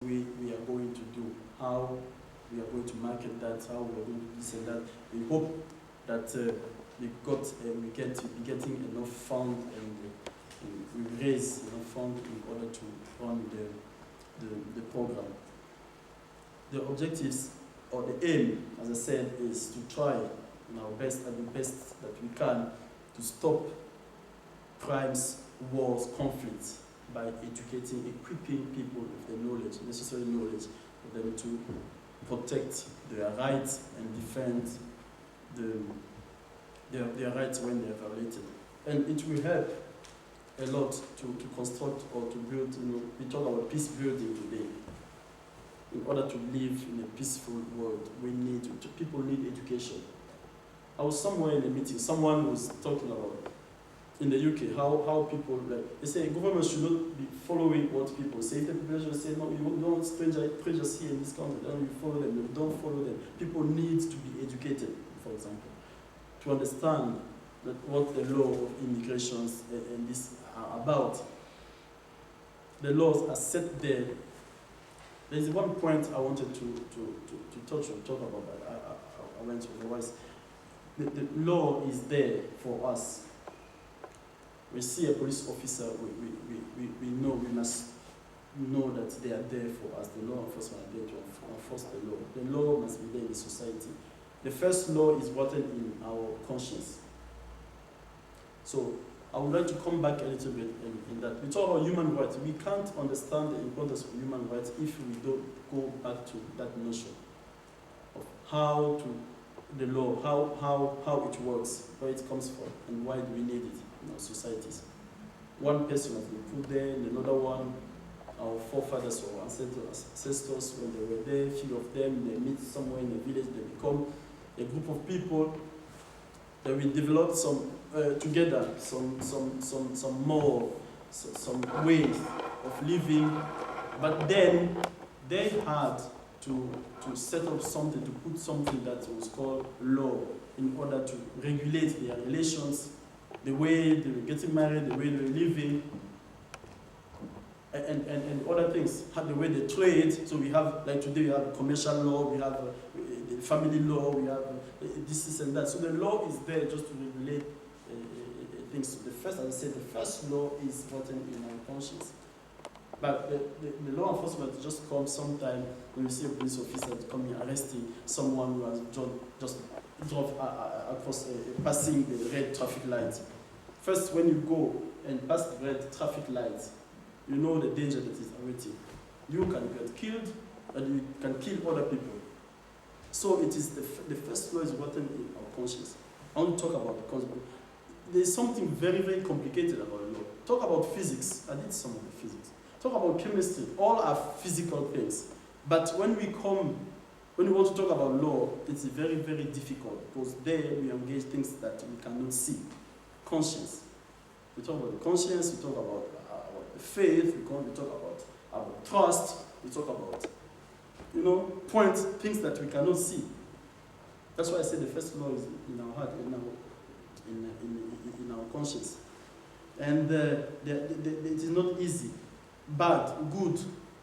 we are going to do, how we are going to market that, how we are going to do this and that. We hope that we get getting enough fund and we raise enough fund in order to run the program. The objectives or the aim, as I said, is to try our best at the best that we can to stop crimes, wars, conflicts by educating, equipping people with the knowledge, necessary knowledge for them to protect their rights and defend their rights when they are violated. And it will help a lot to construct or to build, we talk about peace building today. In order to live in a peaceful world, people need education. I was somewhere in a meeting, someone was talking about in the UK, how people, they say government should not be following what people say. If the population say, no, you don't want strangers here in this country, then you follow them, you don't follow them. People need to be educated, for example, to understand what the law of immigrations and this are about. The laws are set there. There is one point I wanted to touch or talk about, but I went to otherwise. The law is there for us. We see a police officer, we know, we must know that they are there for us. The law enforcement are there to enforce the law. The law must be there in the society. The first law is written in our conscience. So I would like to come back a little bit in that. We talk about human rights. We can't understand the importance of human rights if we don't go back to that notion of how the law, how it works, where it comes from, and why do we need it in our societies. One person has been put there, and another one, our forefathers or ancestors, when they were there, few of them, they meet somewhere in a village, they become a group of people that we develop together some ways of living, but then they had to set up something, to put something that was called law in order to regulate their relations, the way they were getting married, the way they were living, and other things, the way they trade. So we have, like today, we have commercial law, we have the family law, we have this and that. So the law is there just to regulate things. So the first, as I said, the first law is written in our conscience. But the law enforcement just comes sometime when you see a police officer coming arresting someone who has just drove across passing the red traffic light. First, when you go and pass the red traffic light, you know the danger that is awaiting. You can get killed, and you can kill other people. So it is the first law is written in our conscience. I want to talk about the conscience. There's something very, very complicated about the law. Talk about physics. I did some of the physics. Talk about chemistry. All are physical things. But when we want to talk about law, it's very, very difficult because there we engage things that we cannot see. Conscience. We talk about the conscience, we talk about faith, we talk about trust, we talk about, things that we cannot see. That's why I say the first law is in our heart, in our conscience. And it is not easy. Bad, good,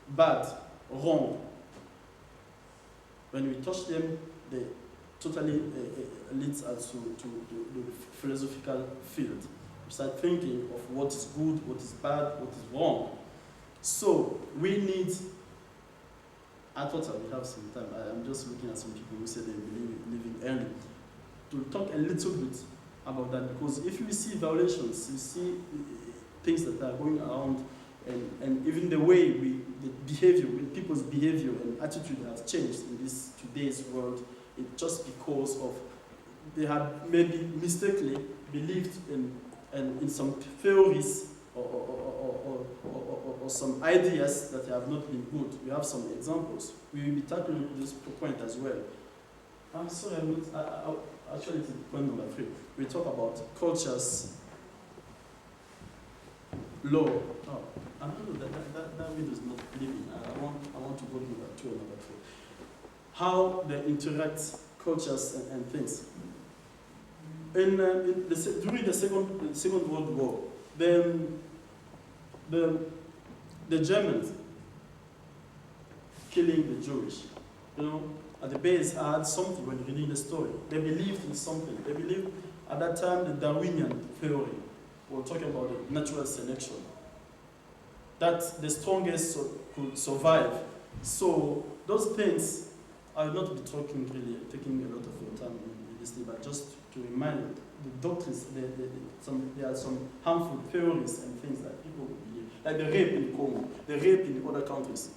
bad, wrong. When we touch them, they totally leads us to the philosophical field. We start thinking of what is good, what is bad, what is wrong. So we need, I thought I would have some time. I'm just looking at some people who say they believe in living early. To talk a little bit about that, because if you see violations, you see things that are going around, and even the way people's behavior and attitude has changed in this today's world, it's just because of they have maybe mistakenly believed in some theories or some ideas that have not been good. We have some examples. We will be tackling this point as well. I'm sorry, actually it's point number 3. We talk about cultures, law. Oh, I don't know, that video is not living. I want to go to number 2 and number 3. How they interact, cultures and things. During the Second World War, the Germans, killing the Jewish. You know, at the base, I had something when reading the story. They believed in something. They believed at that time the Darwinian theory. We were talking about the natural selection. That the strongest could survive. So those things, I will not be talking really, taking a lot of your time in this thing, but just to remind you, the doctrines, there are some harmful theories and things that people believe, like the rape in Congo, the rape in other countries.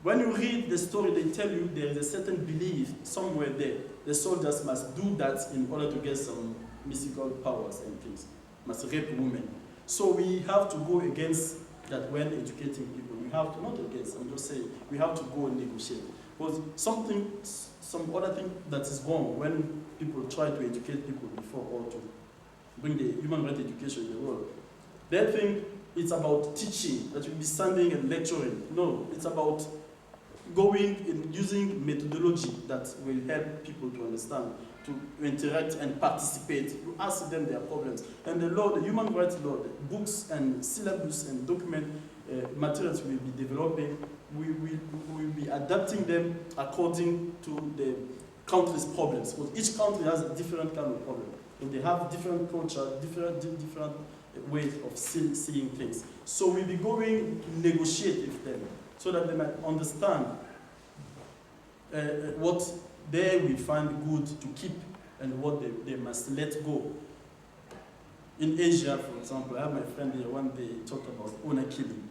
When you read the story, they tell you there is a certain belief somewhere there. The soldiers must do that in order to get some mystical powers and things, must rape women. So we have to go against that when educating people. We have to, not against, I'm just saying, we have to go and negotiate. Because some other thing that is wrong when people try to educate people before or to bring the human rights education in the world. They think it's about teaching, that you'll be standing and lecturing. No, it's about going and using methodology that will help people to understand, to interact and participate. You ask them their problems. And the law, the human rights law, the books and syllabus and document materials we will be developing, we will be adapting them according to the country's problems. Because each country has a different kind of problem. And they have different culture, different ways of seeing things. So we'll be going to negotiate with them so that they might understand what they will find good to keep and what they must let go. In Asia, for example, I have my friend here one day talked about honor killing.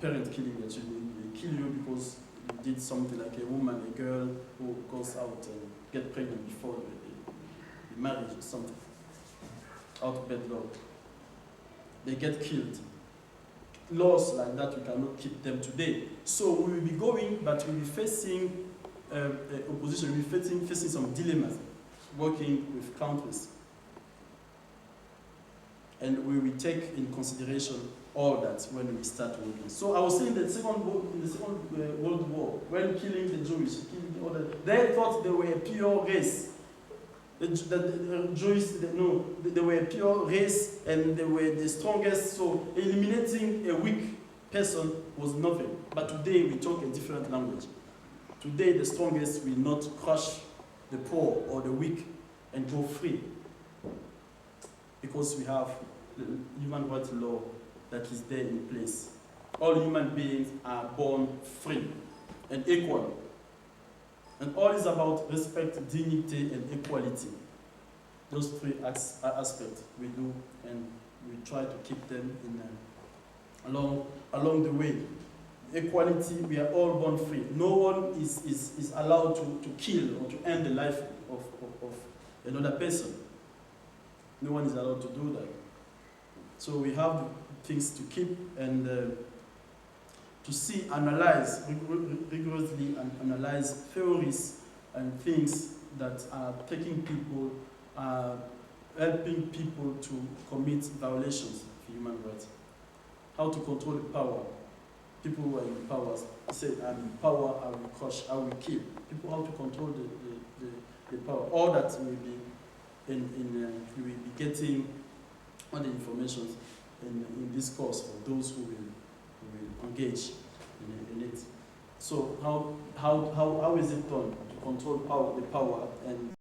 Parent killing their children. They kill you because you did something, like a woman, a girl who goes out and get pregnant before the marriage or something, out of wedlock. They get killed. Laws like that, we cannot keep them today. So we will be going, but we will be facing opposition, we will be facing some dilemmas, working with countries. And we will take in consideration all that when we start working. So I was saying that in the Second World War, when killing the Jewish, killing the other, they thought they were a pure race. The Jews, they were a pure race and they were the strongest, so eliminating a weak person was nothing. But today we talk a different language. Today the strongest will not crush the poor or the weak and go free. Because we have the human rights law that is there in place. All human beings are born free and equal. And all is about respect, dignity, and equality. Those three aspects we do, and we try to keep them along the way. Equality, we are all born free. No one is allowed to kill or to end the life of another person. No one is allowed to do that. So we have things to keep and to see, analyze rigorously and analyze theories and things that are taking people, helping people to commit violations of human rights. How to control the power. People who are in power say, I'm in power, I will crush, I will kill. People how to control the power. All that will be we will be getting all the information in this course for those who will engage in it. So how is it done to control the power and